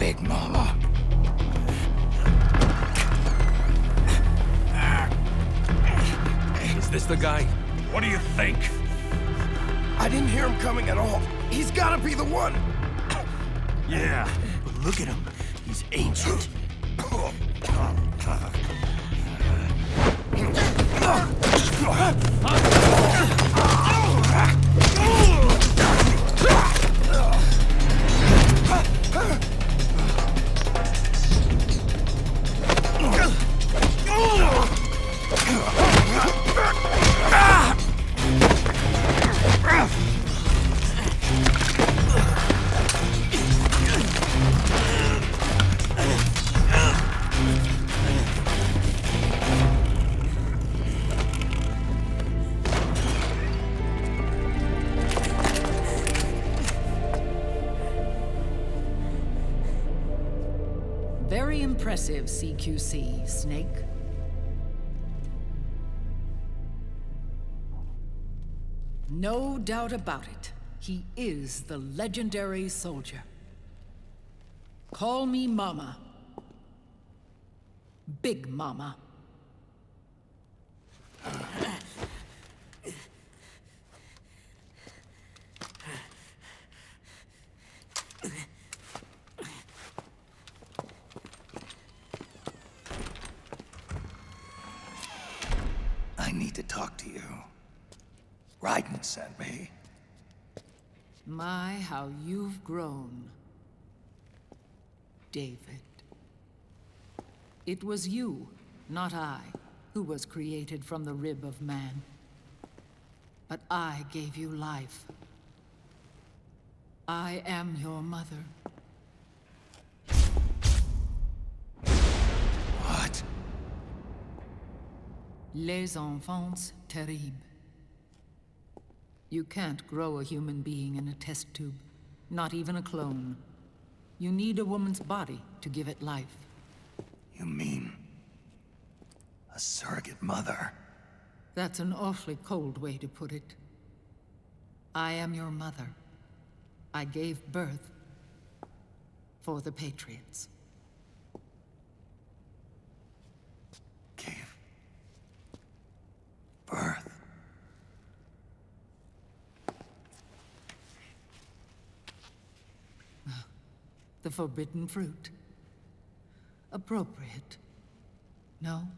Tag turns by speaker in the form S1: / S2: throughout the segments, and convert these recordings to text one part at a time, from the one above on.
S1: Big Mama.
S2: Is this the guy? What do you think?
S3: I didn't hear him coming at all. He's gotta be the one!
S4: Yeah, but look at him. He's ancient.
S5: Very impressive, CQC, Snake. No doubt about it. He is the legendary soldier. Call me Mama. Big Mama.
S1: I need to talk to you. Raiden sent me.
S5: My, how you've grown, David. It was you, not I, who was created from the rib of man. But I gave you life. I am your mother.
S1: What?
S5: Les enfants terribles. You can't grow a human being in a test tube, not even a clone. You need a woman's body to give it life.
S1: You mean... a surrogate mother?
S5: That's an awfully cold way to put it. I am your mother. I gave birth for the Patriots.
S1: Gave... birth?
S5: The forbidden fruit. Appropriate. No?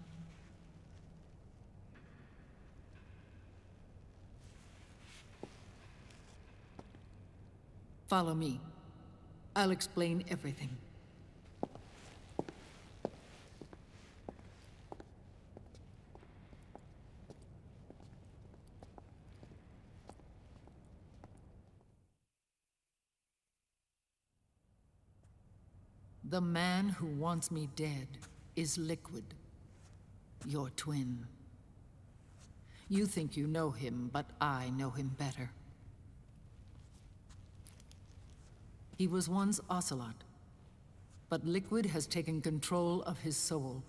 S5: Follow me. I'll explain everything. The man who wants me dead is Liquid, your twin. You think you know him, but I know him better. He was once Ocelot, but Liquid has taken control of his soul.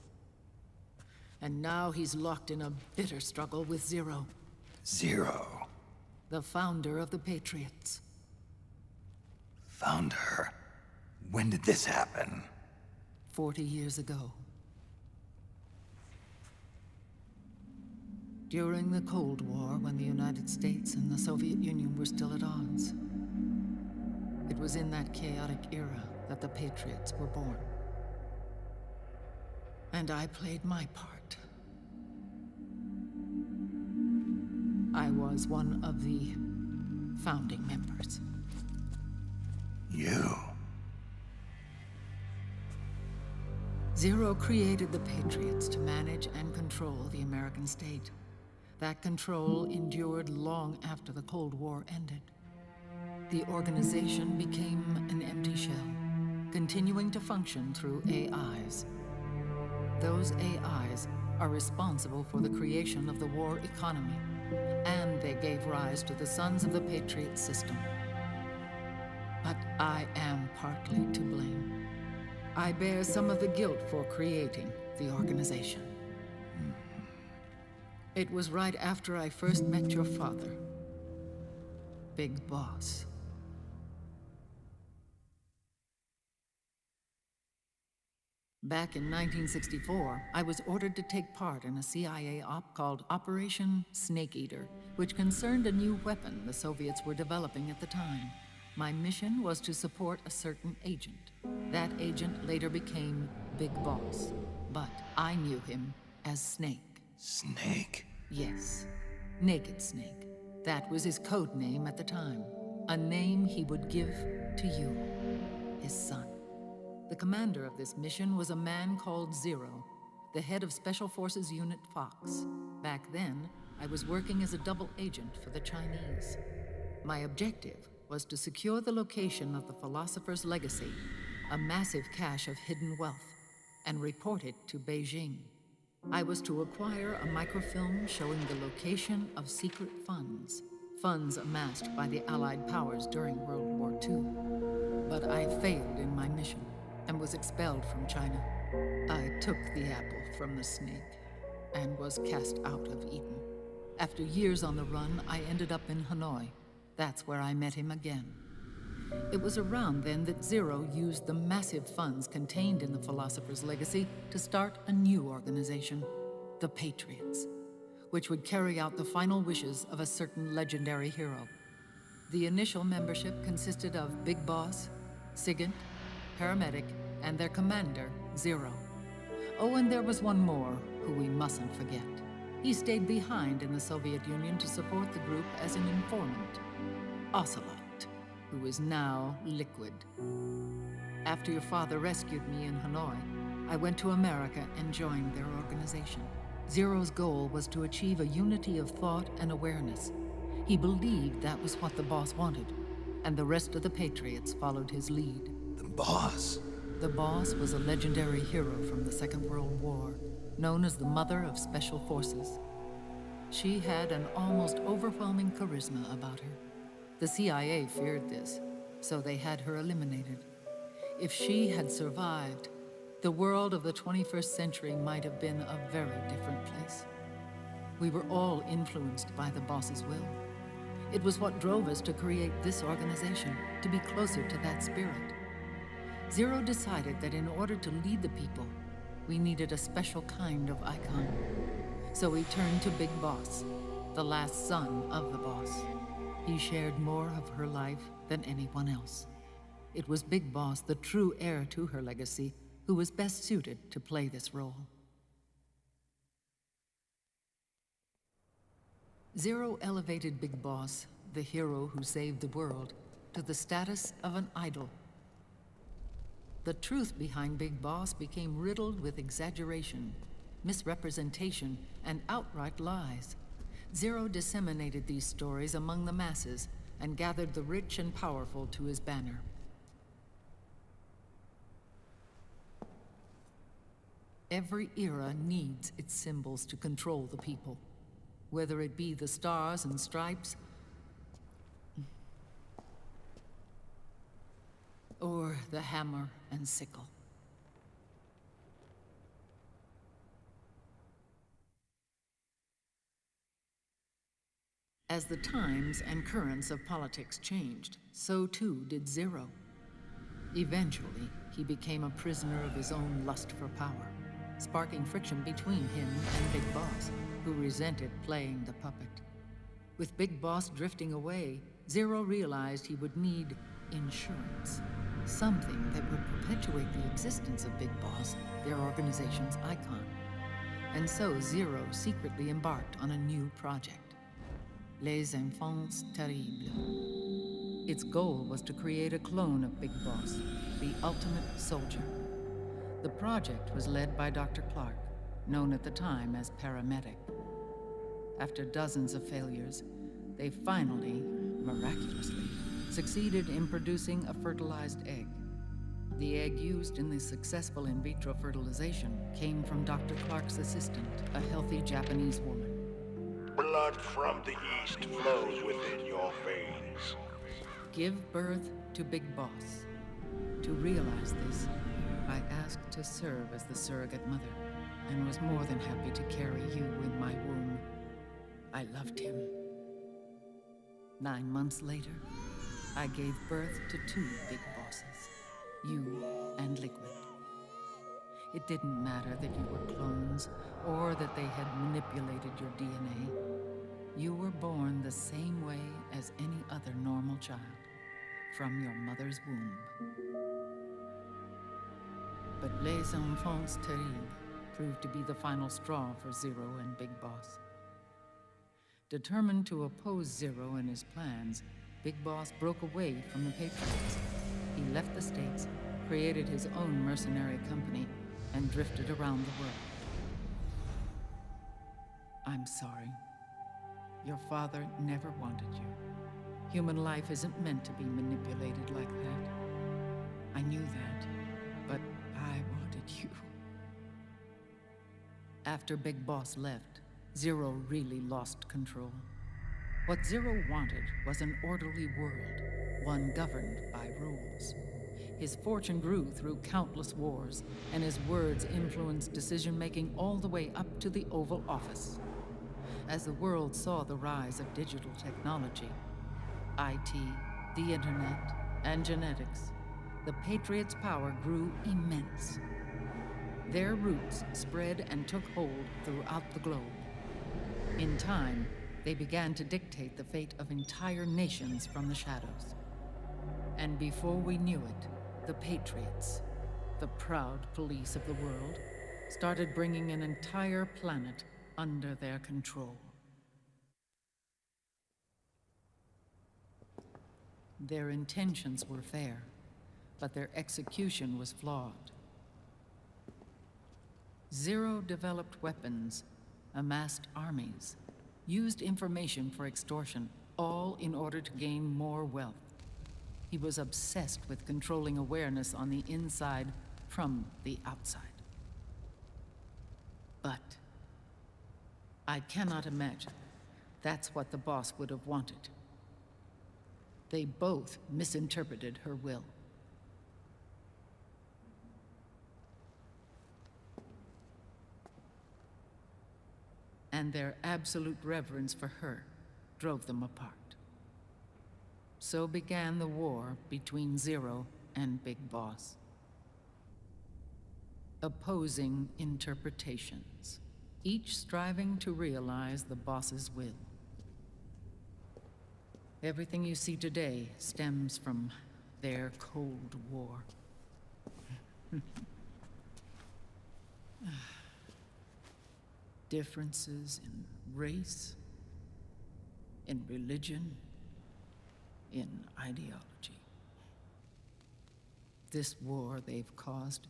S5: And now he's locked in a bitter struggle with Zero.
S1: Zero?
S5: The founder of the Patriots.
S1: Founder? When did this happen?
S5: 40 years ago. During the Cold War, when the United States and the Soviet Union were still at odds. It was in that chaotic era that the Patriots were born. And I played my part. I was one of the founding members.
S1: You?
S5: Zero created the Patriots to manage and control the American state. That control endured long after the Cold War ended. The organization became an empty shell, continuing to function through AIs. Those AIs are responsible for the creation of the war economy, and they gave rise to the Sons of the Patriot system. But I am partly to blame. I bear some of the guilt for creating the organization. It was right after I first met your father, Big Boss. Back in 1964, I was ordered to take part in a CIA op called Operation Snake Eater, which concerned a new weapon the Soviets were developing at the time. My mission was to support a certain agent. That agent later became Big Boss, but I knew him as Snake.
S1: Snake?
S5: Yes, Naked Snake. That was his code name at the time, a name he would give to you, his son. The commander of this mission was a man called Zero, the head of Special Forces Unit Fox. Back then, I was working as a double agent for the Chinese. My objective was to secure the location of the Philosopher's Legacy, a massive cache of hidden wealth, and report it to Beijing. I was to acquire a microfilm showing the location of secret funds amassed by the Allied powers during World War II. But I failed in my mission and was expelled from China. I took the apple from the snake and was cast out of Eden. After years on the run, I ended up in Hanoi. That's where I met him again. It was around then that Zero used the massive funds contained in the Philosopher's Legacy to start a new organization, the Patriots, which would carry out the final wishes of a certain legendary hero. The initial membership consisted of Big Boss, Sigint, Paramedic, and their commander, Zero. Oh, and there was one more who we mustn't forget. He stayed behind in the Soviet Union to support the group as an informant, Ocelot, who is now Liquid. After your father rescued me in Hanoi, I went to America and joined their organization. Zero's goal was to achieve a unity of thought and awareness. He believed that was what the boss wanted, and the rest of the Patriots followed his lead.
S1: The boss?
S5: The boss was a legendary hero from the Second World War, known as the Mother of Special Forces. She had an almost overwhelming charisma about her. The CIA feared this, so they had her eliminated. If she had survived, the world of the 21st century might have been a very different place. We were all influenced by the boss's will. It was what drove us to create this organization, to be closer to that spirit. Zero decided that in order to lead the people, we needed a special kind of icon. So he turned to Big Boss, the last son of the boss. He shared more of her life than anyone else. It was Big Boss, the true heir to her legacy, who was best suited to play this role. Zero elevated Big Boss, the hero who saved the world, to the status of an idol. The truth behind Big Boss became riddled with exaggeration, misrepresentation, and outright lies. Zero disseminated these stories among the masses and gathered the rich and powerful to his banner. Every era needs its symbols to control the people, whether it be the stars and stripes, or the hammer and sickle. As the times and currents of politics changed, so too did Zero. Eventually, he became a prisoner of his own lust for power, sparking friction between him and Big Boss, who resented playing the puppet. With Big Boss drifting away, Zero realized he would need insurance. Something that would perpetuate the existence of Big Boss, their organization's icon. And so Zero secretly embarked on a new project, Les Enfants Terribles. Its goal was to create a clone of Big Boss, the ultimate soldier. The project was led by Dr. Clark, known at the time as Paramedic. After dozens of failures, they finally, miraculously, succeeded in producing a fertilized egg. The egg used in the successful in vitro fertilization came from Dr. Clark's assistant, a healthy Japanese woman.
S6: Blood from the east flows within your veins.
S5: Give birth to Big Boss. To realize this, I asked to serve as the surrogate mother, and was more than happy to carry you in my womb. I loved him. 9 months later, I gave birth to 2 Big Bosses, you and Liquid. It didn't matter that you were clones or that they had manipulated your DNA. You were born the same way as any other normal child, from your mother's womb. But les enfants terribles proved to be the final straw for Zero and Big Boss. Determined to oppose Zero and his plans, Big Boss broke away from the Patriots. He left the States, created his own mercenary company, and drifted around the world. I'm sorry. Your father never wanted you. Human life isn't meant to be manipulated like that. I knew that, but I wanted you. After Big Boss left, Zero really lost control. What Zero wanted was an orderly world, one governed by rules. His fortune grew through countless wars, and his words influenced decision-making all the way up to the Oval Office. As the world saw the rise of digital technology, IT, the internet, and genetics, the Patriots' power grew immense. Their roots spread and took hold throughout the globe. In time, they began to dictate the fate of entire nations from the shadows. And before we knew it, the Patriots, the proud police of the world, started bringing an entire planet under their control. Their intentions were fair, but their execution was flawed. Zero developed weapons, amassed armies, used information for extortion, all in order to gain more wealth. He was obsessed with controlling awareness on the inside from the outside. But I cannot imagine that's what the boss would have wanted. They both misinterpreted her will. And their absolute reverence for her drove them apart. So began the war between Zero and Big Boss. Opposing interpretations, each striving to realize the boss's will. Everything you see today stems from their Cold War. Differences in race, in religion, in ideology. This war they've caused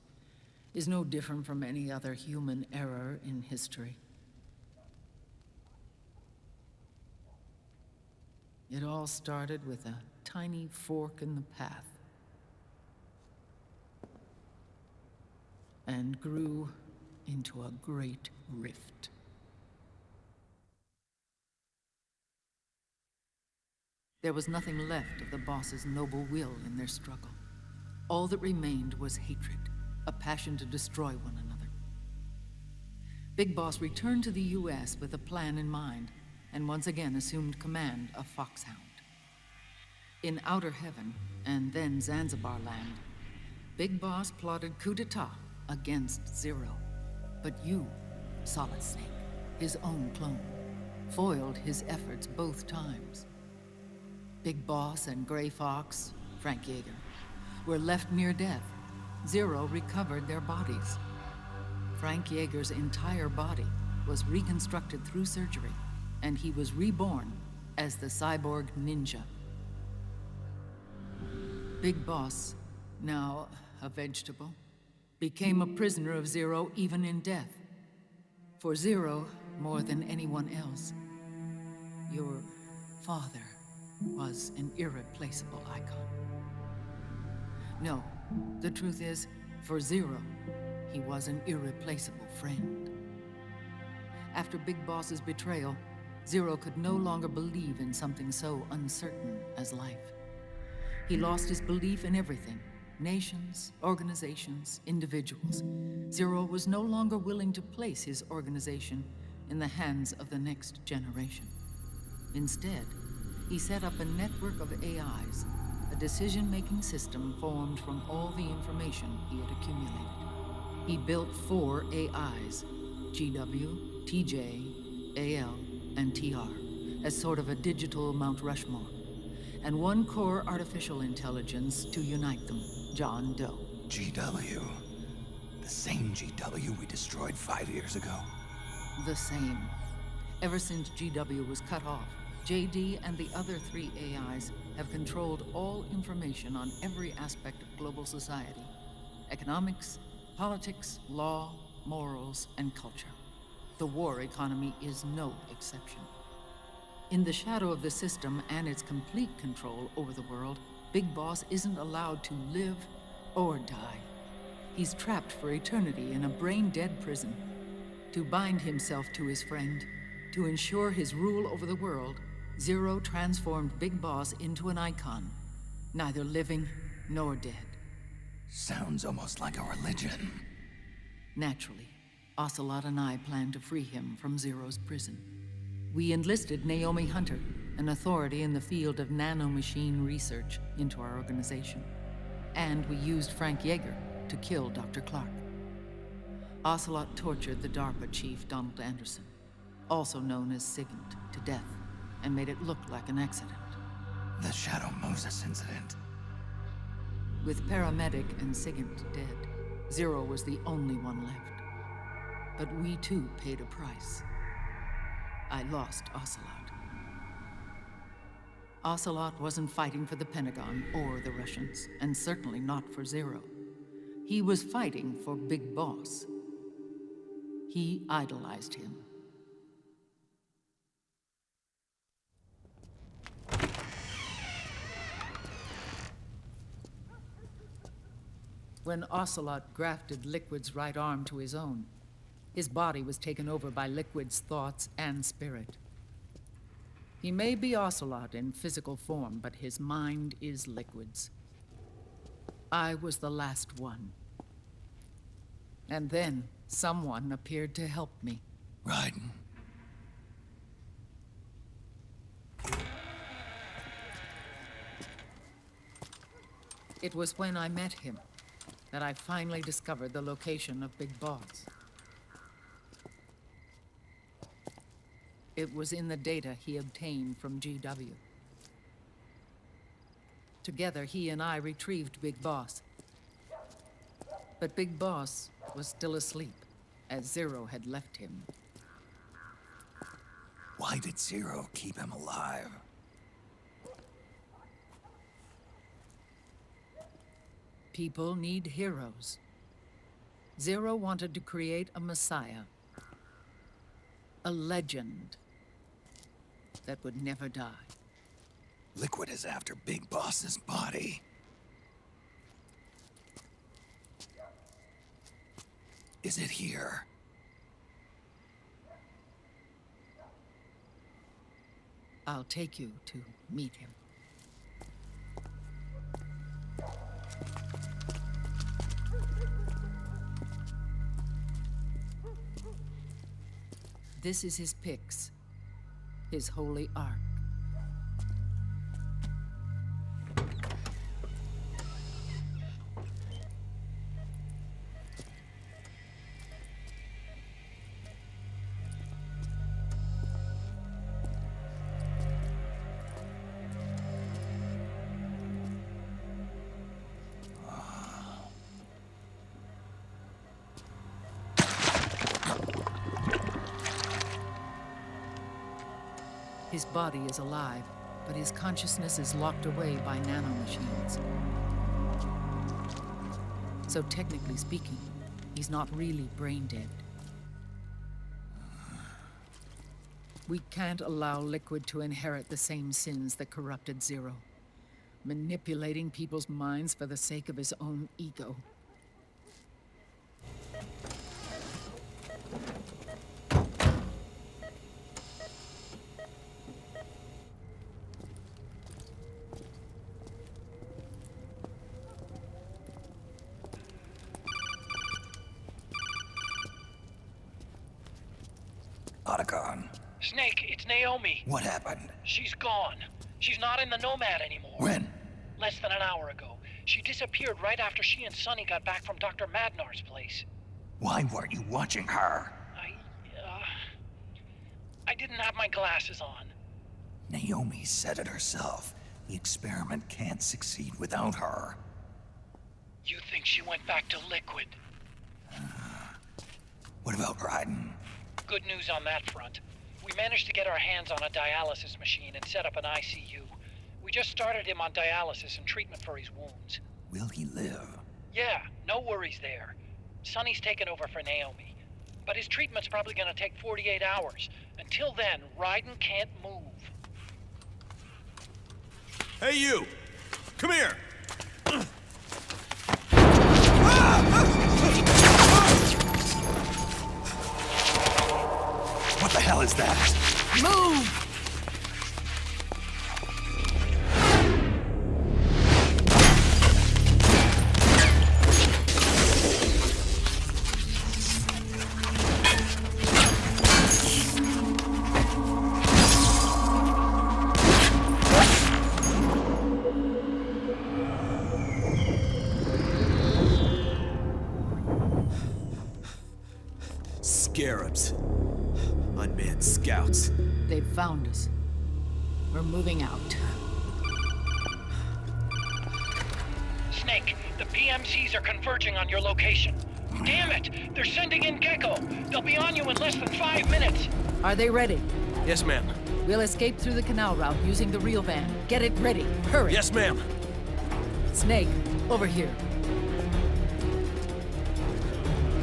S5: is no different from any other human error in history. It all started with a tiny fork in the path and grew into a great rift. There was nothing left of the boss's noble will in their struggle. All that remained was hatred, a passion to destroy one another. Big Boss returned to the US with a plan in mind, and once again assumed command of Foxhound. In Outer Heaven, and then Zanzibar Land, Big Boss plotted coup d'etat against Zero. But you, Solid Snake, his own clone, foiled his efforts both times. Big Boss and Gray Fox, Frank Yeager, were left near death. Zero recovered their bodies. Frank Yeager's entire body was reconstructed through surgery, and he was reborn as the cyborg ninja. Big Boss, now a vegetable, became a prisoner of Zero even in death. For Zero, more than anyone else, your father was an irreplaceable icon. No, the truth is, for Zero, he was an irreplaceable friend. After Big Boss's betrayal, Zero could no longer believe in something so uncertain as life. He lost his belief in everything. Nations, organizations, individuals. Zero was no longer willing to place his organization in the hands of the next generation. Instead, he set up a network of AIs, a decision-making system formed from all the information he had accumulated. He built 4 AIs, GW, TJ, AL, and TR, as sort of a digital Mount Rushmore, and 1 core artificial intelligence to unite them, John Doe.
S1: GW. The same GW we destroyed 5 years ago.
S5: The same. Ever since GW was cut off, JD and the other 3 AIs have controlled all information on every aspect of global society. Economics, politics, law, morals, and culture. The war economy is no exception. In the shadow of the system and its complete control over the world, Big Boss isn't allowed to live or die. He's trapped for eternity in a brain-dead prison. To bind himself to his friend, to ensure his rule over the world, Zero transformed Big Boss into an icon, neither living nor dead.
S1: Sounds almost like a religion.
S5: Naturally, Ocelot and I plan to free him from Zero's prison. We enlisted Naomi Hunter, an authority in the field of nanomachine research, into our organization. And we used Frank Yeager to kill Dr. Clark. Ocelot tortured the DARPA chief, Donald Anderson, also known as Sigint, to death, and made it look like an accident.
S1: The Shadow Moses incident.
S5: With paramedic and Sigint dead, Zero was the only one left. But we too paid a price. I lost Ocelot. Ocelot wasn't fighting for the Pentagon or the Russians, and certainly not for Zero. He was fighting for Big Boss. He idolized him. When Ocelot grafted Liquid's right arm to his own, his body was taken over by Liquid's thoughts and spirit. He may be Ocelot in physical form, but his mind is Liquid's. I was the last one. And then someone appeared to help me.
S1: Raiden.
S5: It was when I met him that I finally discovered the location of Big Boss. It was in the data he obtained from GW. Together, he and I retrieved Big Boss. But Big Boss was still asleep, as Zero had left him.
S1: Why did Zero keep him alive?
S5: People need heroes. Zero wanted to create a messiah. A legend that would never die.
S1: Liquid is after Big Boss's body. Is it here?
S5: I'll take you to meet him. This is his pyx, his holy ark. His body is alive, but his consciousness is locked away by nanomachines. So technically speaking, he's not really brain dead. We can't allow Liquid to inherit the same sins that corrupted Zero, manipulating people's minds for the sake of his own ego.
S7: Snake, it's Naomi.
S1: What happened?
S7: She's gone. She's not in the Nomad anymore.
S1: When?
S7: Less than an hour ago. She disappeared right after she and Sonny got back from Dr. Madnar's place.
S1: Why weren't you watching her?
S7: I didn't have my glasses on.
S1: Naomi said it herself. The experiment can't succeed without her.
S7: You think she went back to Liquid?
S1: What about Raiden?
S7: Good news on that front. We managed to get our hands on a dialysis machine and set up an ICU. We just started him on dialysis and treatment for his wounds.
S1: Will he live?
S7: Yeah, no worries there. Sonny's taken over for Naomi. But his treatment's probably gonna take 48 hours. Until then, Raiden can't move.
S4: Hey, you! Come here!
S1: What the hell is that?
S5: Move!
S4: Scarabs. Unmanned scouts.
S5: They've found us. We're moving out.
S7: Snake, the PMCs are converging on your location. Damn it! They're sending in Gecko! They'll be on you in less than 5 minutes!
S5: Are they ready?
S4: Yes, ma'am.
S5: We'll escape through the canal route using the real van. Get it ready. Hurry.
S4: Yes, ma'am.
S5: Snake, over here.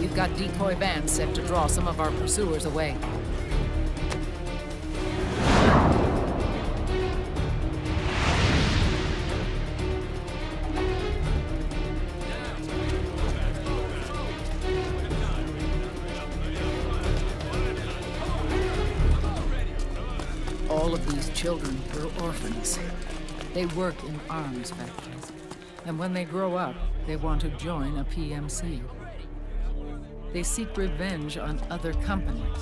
S5: We've got decoy vans set to draw some of our pursuers away. All of these children were orphans. They work in arms factories. And when they grow up, they want to join a PMC. They seek revenge on other companies,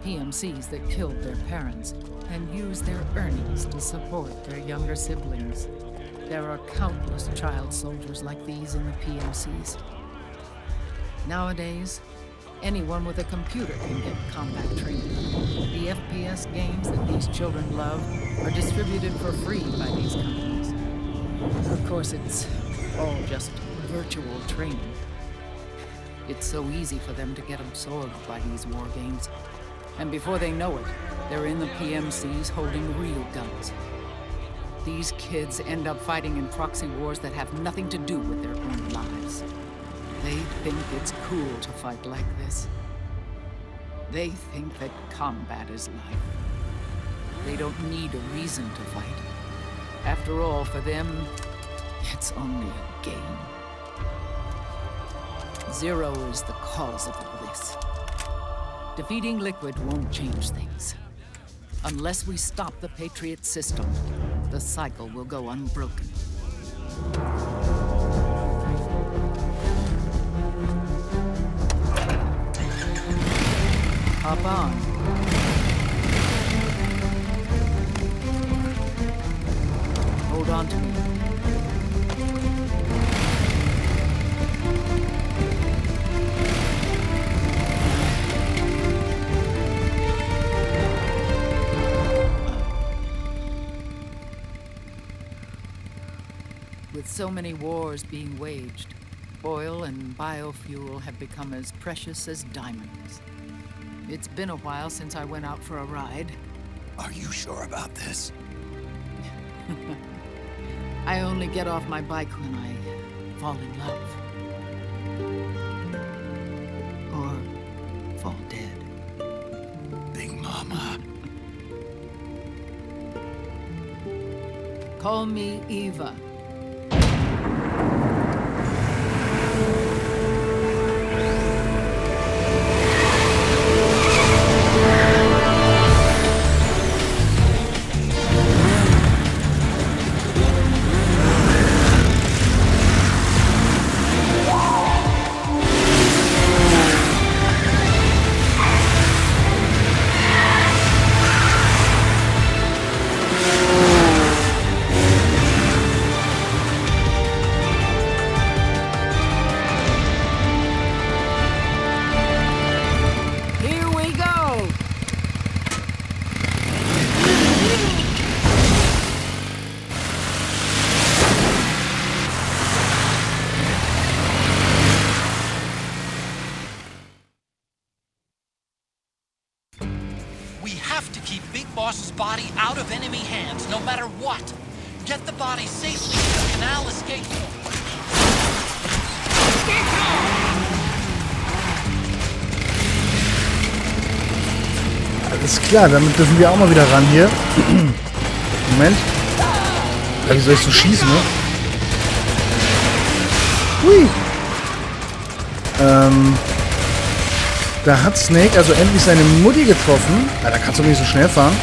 S5: PMCs that killed their parents, and use their earnings to support their younger siblings. There are countless child soldiers like these in the PMCs. Nowadays, anyone with a computer can get combat training. The FPS games that these children love are distributed for free by these companies. Of course, it's all just virtual training. It's so easy for them to get absorbed by these war games. And before they know it, they're in the PMCs holding real guns. These kids end up fighting in proxy wars that have nothing to do with their own lives. They think it's cool to fight like this. They think that combat is life. They don't need a reason to fight. After all, for them, it's only a game. Zero is the cause of all this. Defeating Liquid won't change things. Unless we stop the Patriot system, the cycle will go unbroken. Hop on. Hold on to me. With so many wars being waged, oil and biofuel have become as precious as diamonds. It's been a while since I went out for a ride.
S1: Are you sure about this?
S5: I only get off my bike when I fall in love. Or fall dead.
S1: Big Mama.
S5: Call me Eva.
S8: We have to keep Big Boss's body out of enemy hands, no matter what. Get the body safely to the canal escape point.
S9: Alles klar, damit dürfen wir auch mal wieder ran hier. Moment. Ja, wie soll ich so schießen, ne? Hui. Da hat Snake also endlich seine Mutti getroffen. Ja, da kannst du nicht so schnell fahren.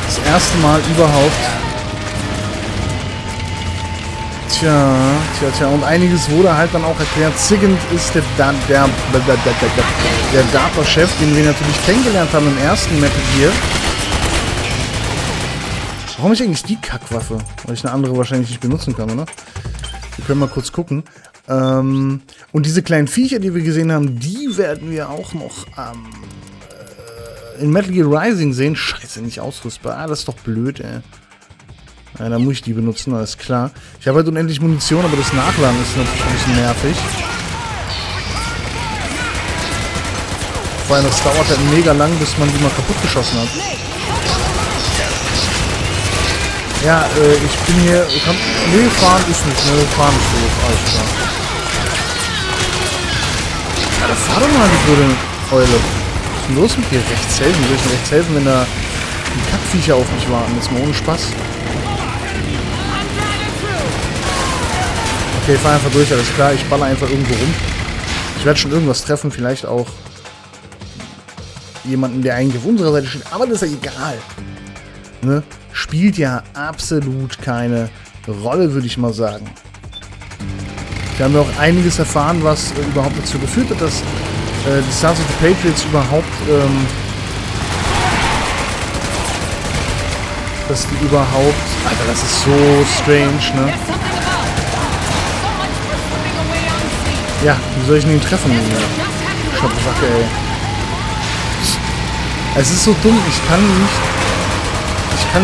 S9: Das erste Mal überhaupt. Tja. Und einiges wurde halt dann auch erklärt. Ziggend ist der DARPA-Chef, den wir natürlich kennengelernt haben im ersten Metal Gear. Warum ist eigentlich die Kackwaffe? Weil ich eine andere wahrscheinlich nicht benutzen kann, oder? Wir können mal kurz gucken. Und diese kleinen Viecher, die wir gesehen haben, die werden wir auch noch in Metal Gear Rising sehen. Scheiße, nicht ausrüstbar. Ah, das ist doch blöd, ey. Ja, da muss ich die benutzen, alles klar. Ich habe halt unendlich Munition, aber das Nachladen ist natürlich ein bisschen nervig. Vor allem, das dauert halt mega lang, bis man die mal kaputt geschossen hat. Ja, ich bin hier... Nee, fahren ist nicht, ne? Fahren ist doof, alles klar. Ja, da fahr doch mal die blöde Eule. Was ist denn los mit dir? Rechts helfen? Soll ich mir rechts helfen, wenn da die Kackviecher auf mich warten? Jetzt mal ohne Spaß. Okay, ich fahr einfach durch, alles klar. Ich baller einfach irgendwo rum. Ich werde schon irgendwas treffen, vielleicht auch jemanden, der eigentlich auf unserer Seite steht. Aber das ist ja egal. Ne? Spielt ja absolut keine Rolle, würde ich mal sagen. Wir haben ja auch einiges erfahren, was überhaupt dazu geführt hat, dass die Sons of the Patriots überhaupt Alter, das ist so strange, ne? Ja, wie soll ich denn ihn treffen? Schnappsacke, ey. Es ist so dumm, ich kann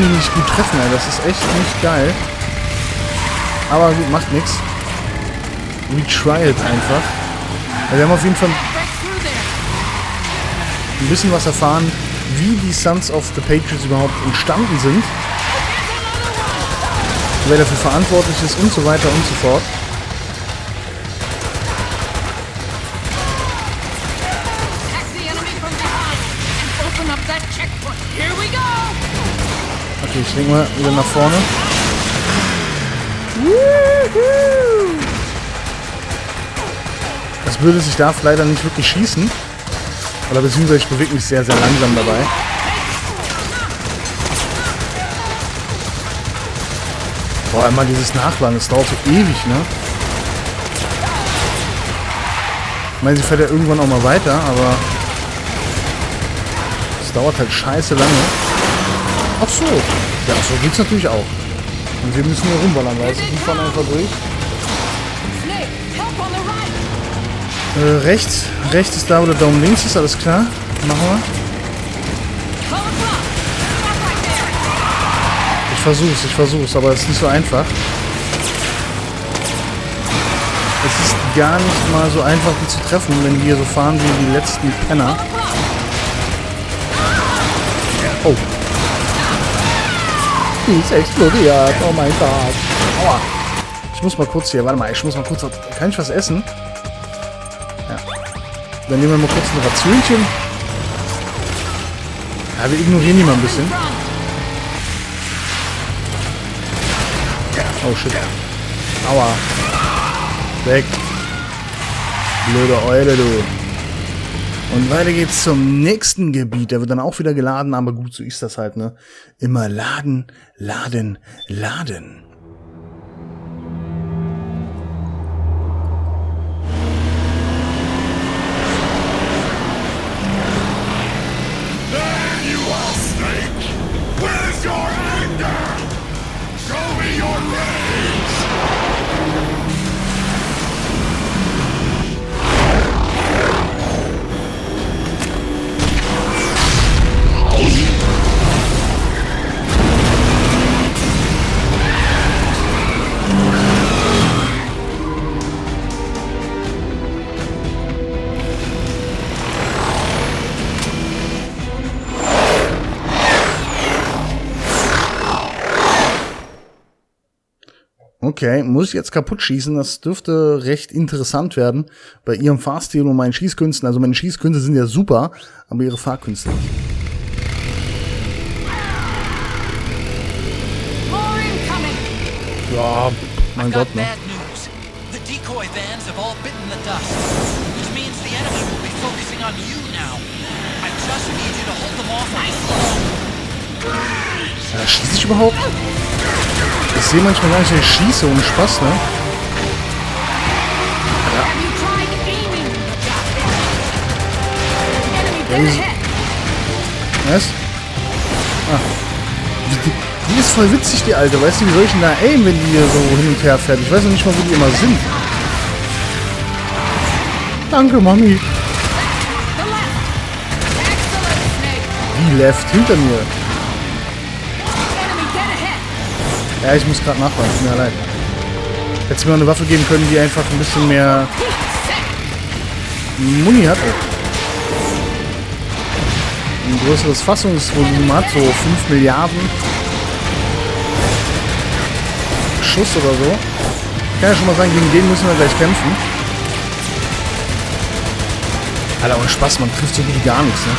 S9: ihn nicht gut treffen, ey. Das ist echt nicht geil. Aber gut, macht nichts. We try it einfach. Wir haben auf jeden Fall ein bisschen was erfahren, wie die Sons of the Patriots überhaupt entstanden sind. Wer dafür verantwortlich ist und so weiter und so fort. Okay, ich denke mal wieder nach vorne. Das Blöde ist, ich darf leider nicht wirklich schießen. Oder beziehungsweise ich bewege mich sehr, sehr langsam dabei. Boah, einmal dieses Nachladen, das dauert so ewig, ne? Ich meine, sie fährt ja irgendwann auch mal weiter, aber es dauert halt scheiße lange. Ach so. Ja, so geht's natürlich auch. Und wir müssen hier rumballern, weißt du? Die fahren einfach durch. Rechts ist da, wo der Daumen links ist, alles klar. Machen wir. Ich versuch's, aber es ist nicht so einfach. Es ist gar nicht mal so einfach, die zu treffen, wenn die hier so fahren wie die letzten Penner. Oh. Die ist explodiert. Oh mein Gott. Aua. Ich muss mal kurz hier, warte mal, kann ich was essen? Ja. Dann nehmen wir mal kurz ein Rationchen. Ja, wir ignorieren die mal ein bisschen. Oh shit. Aua. Weg. Blöde Eule, du. Und weiter geht's zum nächsten Gebiet. Der wird dann auch wieder geladen, aber gut, so ist das halt, ne? Immer laden, laden, laden.
S6: There you are, Snake! Where's your anger? Show me your rage!
S9: Okay, muss ich jetzt kaputt schießen? Das dürfte recht interessant werden bei ihrem Fahrstil und meinen Schießkünsten. Also meine Schießkünste sind ja super, aber ihre Fahrkünste nicht. Ja, mein Gott, ne?
S8: The decoy vans have all bitten the dust, which means the enemy will be focusing on you now. I just need you to hold them off on
S9: Ja, schieße ich überhaupt? Ich sehe manchmal gar nicht, dass ich schieße, ohne Spaß, ne? Was? Ah. Die ist voll witzig, die Alte. Weißt du, wie soll ich denn da aimen, wenn die hier so hin und her fährt? Ich weiß noch nicht mal, wo die immer sind. Danke, Mami. Wie left? Hinter mir. Ja, ich muss gerade nachladen. Tut mir leid. Hätte mir mal eine Waffe geben können, die einfach ein bisschen mehr Muni hat. Ein größeres Fassungsvolumen hat, so 5 Milliarden Schuss oder so. Ich kann ja schon mal sagen, gegen den müssen wir gleich kämpfen. Alter, ohne Spaß, man trifft so gut wie gar nichts, ne?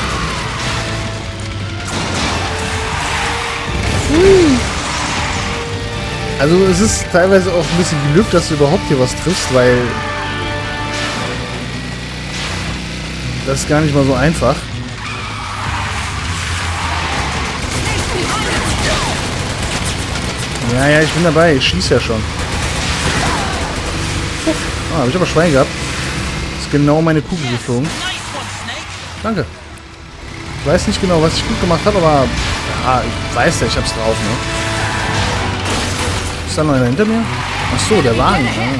S9: Also es ist teilweise auch ein bisschen Glück, dass du überhaupt hier was triffst, weil das ist gar nicht mal so einfach. Ja, ich bin dabei. Ich schieße ja schon. Ah, habe ich aber Schwein gehabt. Ist genau meine Kugel geflogen. Danke. Ich weiß nicht genau, was ich gut gemacht habe, aber ja, ich weiß ja, ich hab's drauf, ne? Ist da noch einer hinter mir? Ach so, der Wagen. Ah.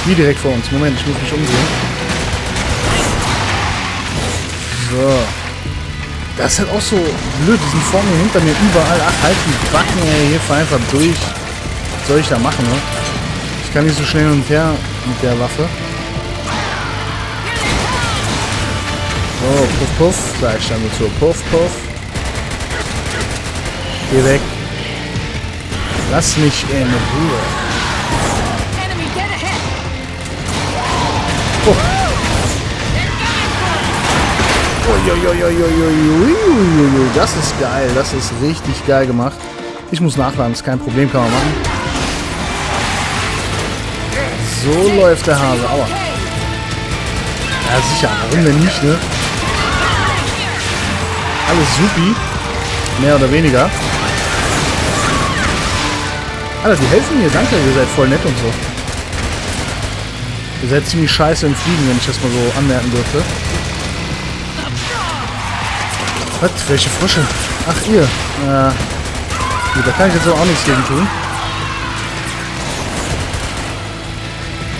S9: Wie direkt vor uns. Moment, ich muss mich umsehen. So. Das ist halt auch so blöd. Die sind vor mir, hinter mir, überall. Ach, halt die Backen, ey. Hier fahr einfach durch. Was soll ich da machen, ne? Ich kann nicht so schnell hin und her mit der Waffe. So, puff, puff. Gleich dann so, puff, puff. Geh weg. Lass mich in Ruhe. Oh. Das ist geil. Das ist richtig geil gemacht. Ich muss nachladen, ist kein Problem, kann man machen. So läuft der Hase. Aua. Ja, sicher. Warum denn nicht, ne? Alles supi. Mehr oder weniger. Alter, die helfen mir. Danke, ihr seid voll nett und so. Ihr seid ziemlich scheiße im Fliegen, wenn ich das mal so anmerken dürfte. Was? Welche Frösche? Ach, ihr. Gut, da kann ich jetzt auch nichts gegen tun.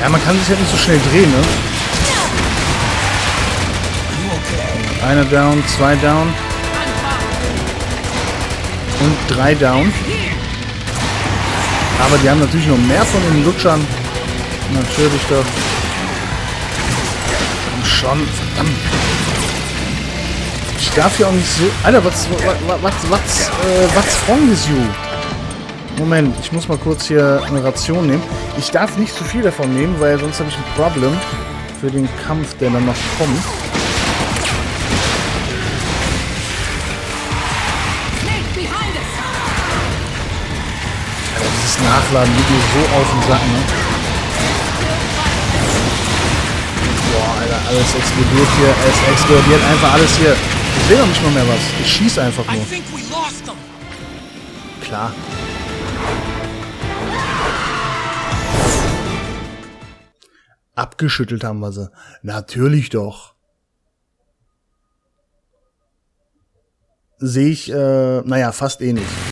S9: Ja, man kann sich halt nicht so schnell drehen, ne? Einer down, 2 down. Und 3 down. Aber die haben natürlich noch mehr von den Lutschern. Natürlich doch. Komm schon, verdammt. Ich darf hier auch nicht so... Alter, what's wrong with you? Moment, ich muss mal kurz hier eine Ration nehmen. Ich darf nicht zu viel davon nehmen, weil sonst habe ich ein Problem für den Kampf, der dann noch kommt. Alter, dieses Nachladen geht mir so auf den Sack, ne? Boah, Alter, alles explodiert hier. Es explodiert einfach alles hier. Ich sehe doch nicht mal mehr was. Ich schieße einfach nur. Klar. Abgeschüttelt haben wir sie. Natürlich doch. Sehe ich, naja, fast ähnlich.